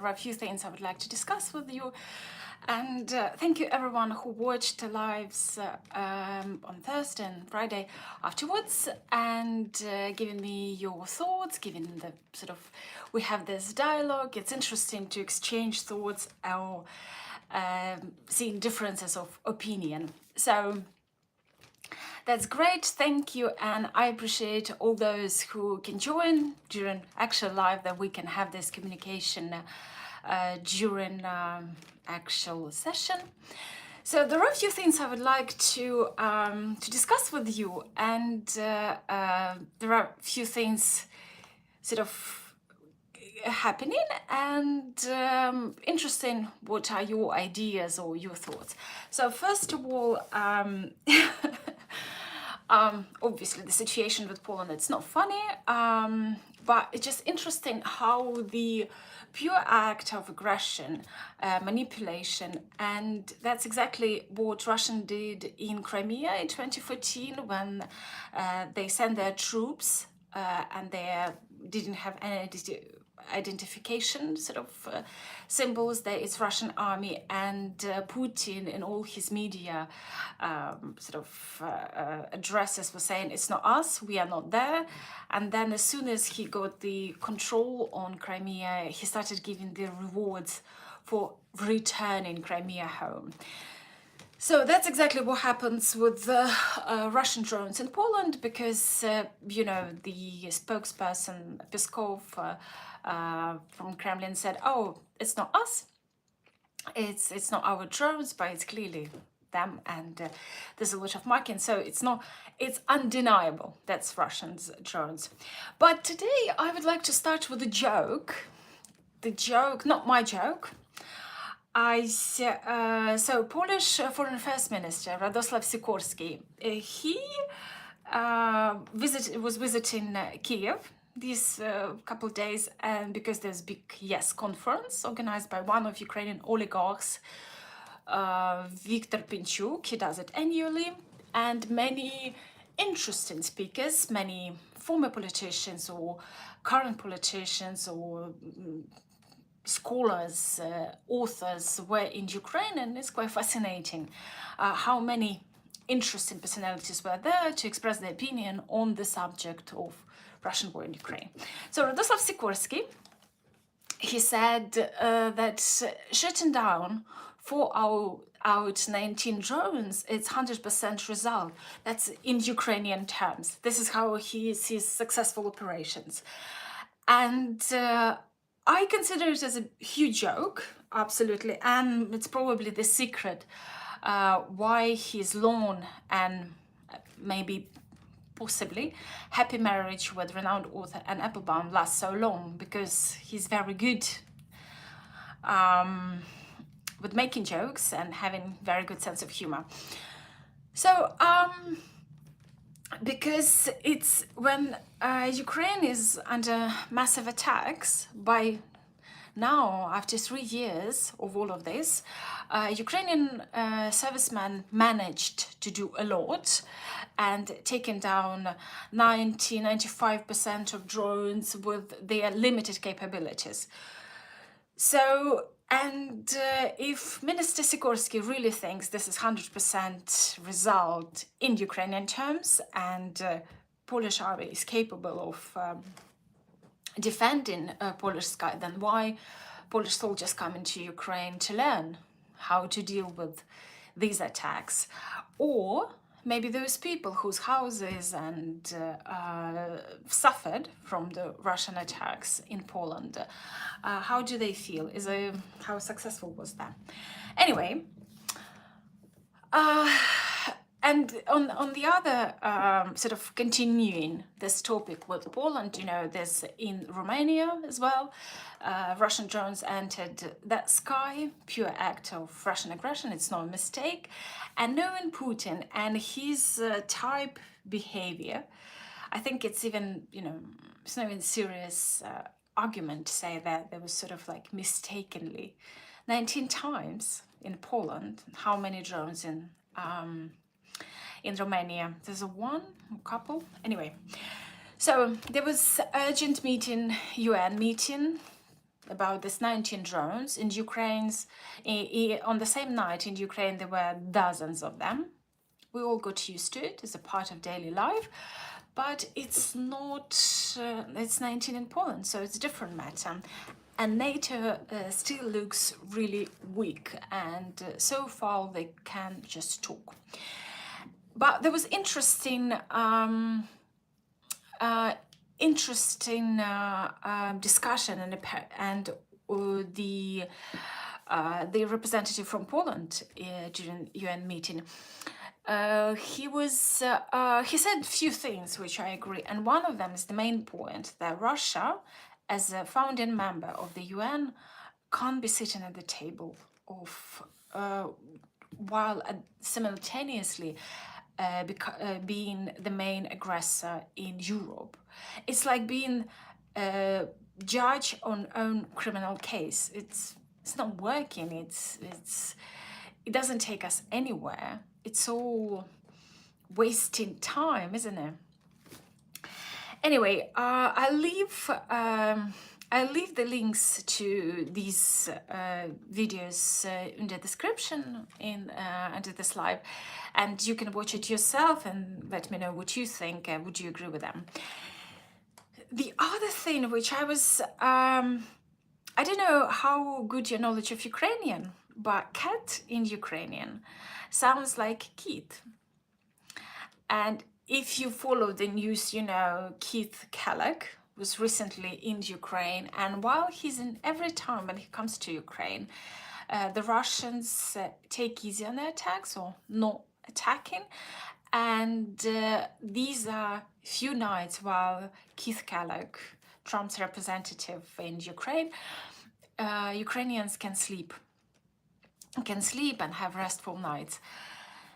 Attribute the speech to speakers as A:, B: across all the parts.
A: There are a few things I would like to discuss with you, and thank you everyone who watched the lives on Thursday and Friday afterwards, and giving me your thoughts, giving the we have this dialogue. It's interesting to exchange thoughts or seeing differences of opinion. So that's great, thank you, and I appreciate all those who can join during actual live, that we can have this communication during actual session. So there are a few things I would like to discuss with you, and there are a few things happening, and interesting. What are your ideas or your thoughts? So first of all, obviously the situation with Poland, it's not funny, but it's just interesting how the pure act of aggression, manipulation, and that's exactly what Russia did in Crimea in 2014 when they sent their troops and they didn't have any identification symbols that it's Russian army, and Putin in all his media addresses was saying it's not us, we are not there. And then as soon as he got the control on Crimea, he started giving the rewards for returning Crimea home. So that's exactly what happens with the Russian drones in Poland, because you know, the spokesperson Peskov from Kremlin said, "Oh, it's not us. It's not our drones, but it's clearly them." And there's a lot of marking, so it's undeniable that's Russians drones. But today I would like to start with a joke. The joke, not my joke. So Polish Foreign Affairs Minister Radosław Sikorski, he was visiting Kiev these couple of days, and because there's a big YES conference organized by one of Ukrainian oligarchs, Viktor Pinchuk. He does it annually, and many interesting speakers, many former politicians or current politicians or scholars, authors were in Ukraine, and it's quite fascinating how many interesting personalities were there to express their opinion on the subject of Russian war in Ukraine. So Radosław Sikorski, he said that shutting down 4 out 19 drones, it's 100% result. That's in Ukrainian terms. This is how he sees successful operations. And I consider it as a huge joke, absolutely, and it's probably the secret why his long and maybe possibly happy marriage with renowned author Anne Applebaum lasts so long, because he's very good with making jokes and having very good sense of humor. So because it's when Ukraine is under massive attacks, by now, after 3 years of all of this, Ukrainian servicemen managed to do a lot and taken down 95% of drones with their limited capabilities. So, and if Minister Sikorski really thinks this is 100% result in Ukrainian terms, and Polish army is capable of defending Polish sky, then why Polish soldiers come into Ukraine to learn how to deal with these attacks? Or maybe those people whose houses and suffered from the Russian attacks in Poland, how do they feel? How successful was that? Anyway, and on the other continuing this topic with Poland, you know, there's in Romania as well, Russian drones entered that sky, pure act of Russian aggression, it's no mistake. And knowing Putin and his type behavior, I think it's even, you know, it's not even serious argument to say that there was mistakenly 19 times in Poland. How many drones in Romania? There's a couple. Anyway, so there was urgent meeting, UN meeting about this 19 drones in Ukraine's. On the same night in Ukraine, there were dozens of them. We all got used to it as a part of daily life, but it's not, it's 19 in Poland, so it's a different matter. And NATO still looks really weak, and so far they can just talk. But there was interesting discussion, and the representative from Poland during UN meeting. He said a few things which I agree, and one of them is the main point that Russia, as a founding member of the UN, can't be sitting at the table of while simultaneously being the main aggressor in Europe. It's like being a judge on own criminal case. It's not working. It doesn't take us anywhere. It's all wasting time, isn't it? Anyway, I'll leave the links to these videos in the description under this live, and you can watch it yourself and let me know what you think. Would you agree with them? The other thing which I was, I don't know how good your knowledge of Ukrainian, but cat in Ukrainian sounds like Keith. And if you follow the news, you know Keith Kellogg was recently in Ukraine, and while every time when he comes to Ukraine, the Russians take easy on their attacks or not attacking, and these are few nights while Keith Kellogg, Trump's representative in Ukraine, Ukrainians can sleep and have restful nights.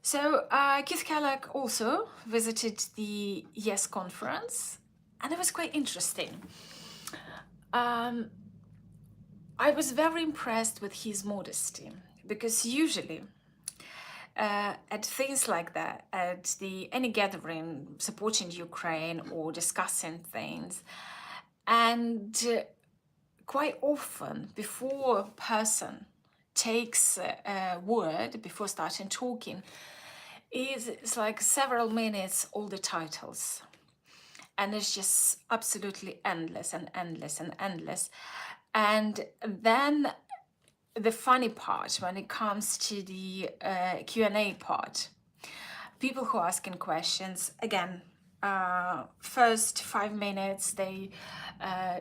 A: So Keith Kellogg also visited the YES conference, and it was quite interesting. I was very impressed with his modesty, because usually at things like that, at any gathering supporting Ukraine or discussing things, and quite often before a person takes a word, before starting talking, it's like several minutes, all the titles. And it's just absolutely endless and endless and endless. And then the funny part when it comes to the Q&A part, people who are asking questions, again, first 5 minutes they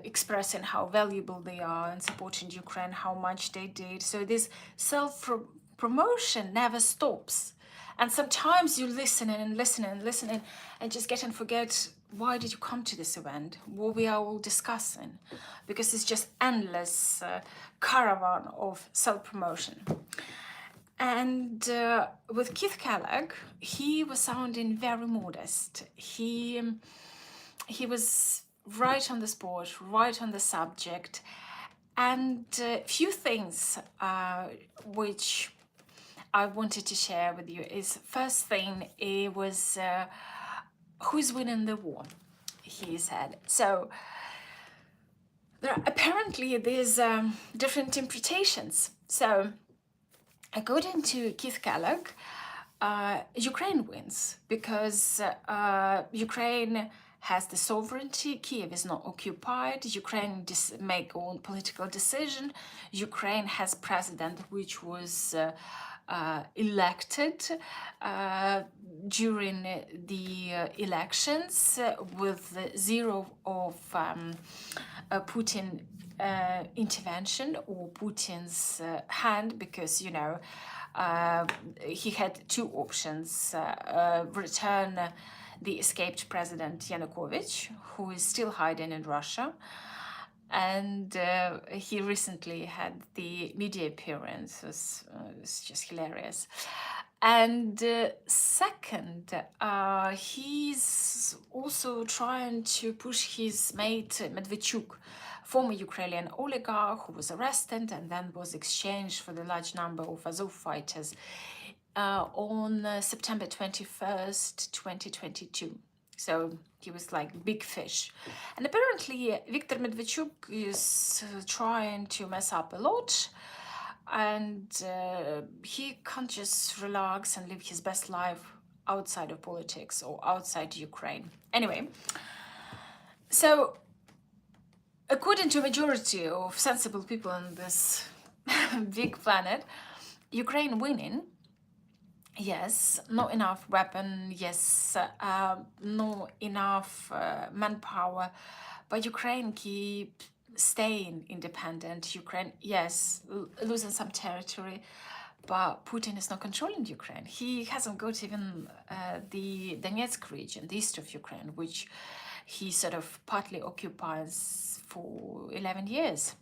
A: expressing how valuable they are in supporting Ukraine, how much they did. So this self-promotion never stops. And sometimes you listening and just get and forget, why did you come to this event? What we are all discussing? Because it's just endless caravan of self-promotion. And with Keith Kellogg, he was sounding very modest. He was right on the spot, right on the subject. And a few things which I wanted to share with you is, first thing, it was who's winning the war, he said. So apparently there's different interpretations. So according to Keith Kellogg, Ukraine wins because Ukraine has the sovereignty. Kiev is not occupied. Ukraine make own political decision. Ukraine has president which was elected during the elections with zero of Putin intervention or Putin's hand, because, you know, he had two options: return the escaped president Yanukovych, who is still hiding in Russia, and he recently had the media appearance. It's just hilarious. And second, he's also trying to push his mate Medvedchuk, former Ukrainian oligarch who was arrested and then was exchanged for the large number of Azov fighters on September 21st, 2022. So he was like big fish. And apparently Viktor Medvedchuk is trying to mess up a lot, and he can't just relax and live his best life outside of politics or outside Ukraine. Anyway, so according to a majority of sensible people on this big planet, Ukraine winning. Yes, not enough weapon, yes, not enough manpower, but Ukraine keep staying independent. Ukraine, yes, losing some territory, but Putin is not controlling Ukraine. He hasn't got even the Donetsk region, the east of Ukraine, which he sort of partly occupies for 11 years.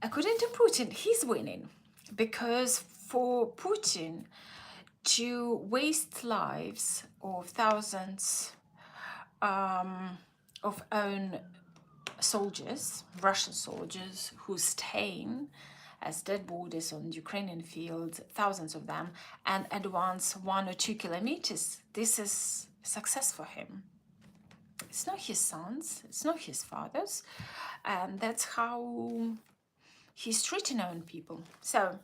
A: According to Putin, he's winning because for Putin, to waste lives of thousands of own soldiers, Russian soldiers, who staying as dead bodies on Ukrainian fields, thousands of them, and advance 1 or 2 kilometers, this is success for him. It's not his sons, it's not his fathers, and that's how he's treating own people. So,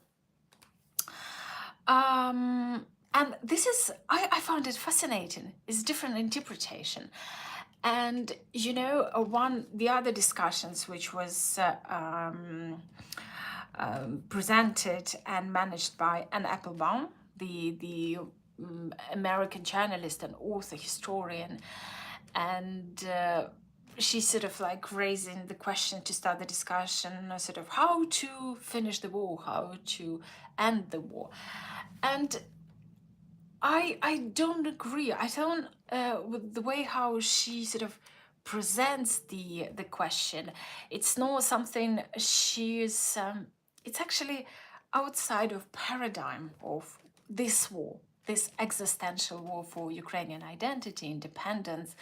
A: and this is, I found it fascinating. It's different interpretation. And, you know, the other discussions, which was presented and managed by Anne Applebaum, the American journalist and author, historian, and she's sort of like raising the question to start the discussion, sort of how to finish the war, how to end the war. And I don't agree. I don't with the way how she sort of presents the question. It's not something she's. It's actually outside of paradigm of this war, this existential war for Ukrainian identity, independence,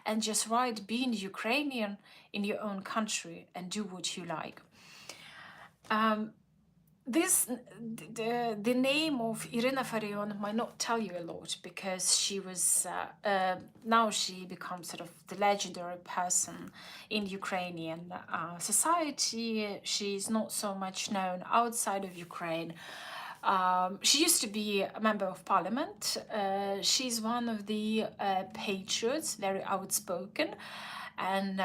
A: and just right being Ukrainian in your own country and do what you like. The name of Irina Farion might not tell you a lot because she was now she becomes sort of the legendary person in Ukrainian society. She's not so much known outside of Ukraine. She used to be a member of parliament. She's one of the patriots, very outspoken. And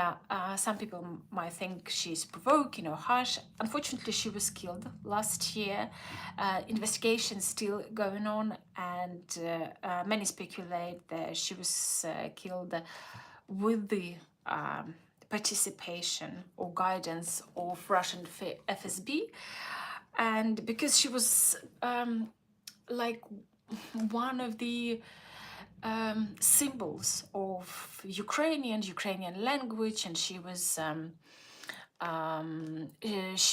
A: some people might think she's provoking or harsh. Unfortunately, she was killed last year. Investigation still going on, and many speculate that she was killed with the participation or guidance of Russian FSB. And because she was like one of the symbols of Ukrainian language, and she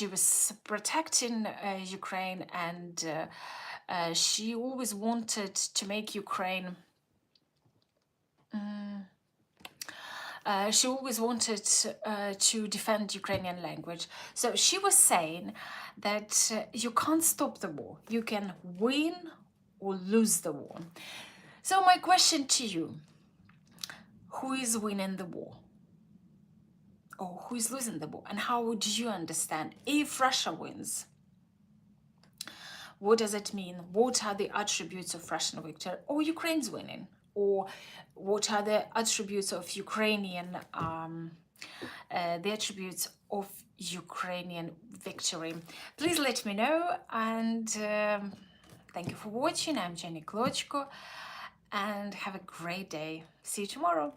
A: was protecting Ukraine, and she always wanted to make Ukraine. She always wanted to defend Ukrainian language. So she was saying that you can't stop the war. You can win or lose the war. So my question to you, who is winning the war? Or who is losing the war? And how would you understand if Russia wins? What does it mean? What are the attributes of Russian victory? Or Ukraine's winning? Or what are the attributes of Ukrainian, the attributes of Ukrainian victory? Please let me know, and thank you for watching. I'm Jenny Klochko, and have a great day. See you tomorrow.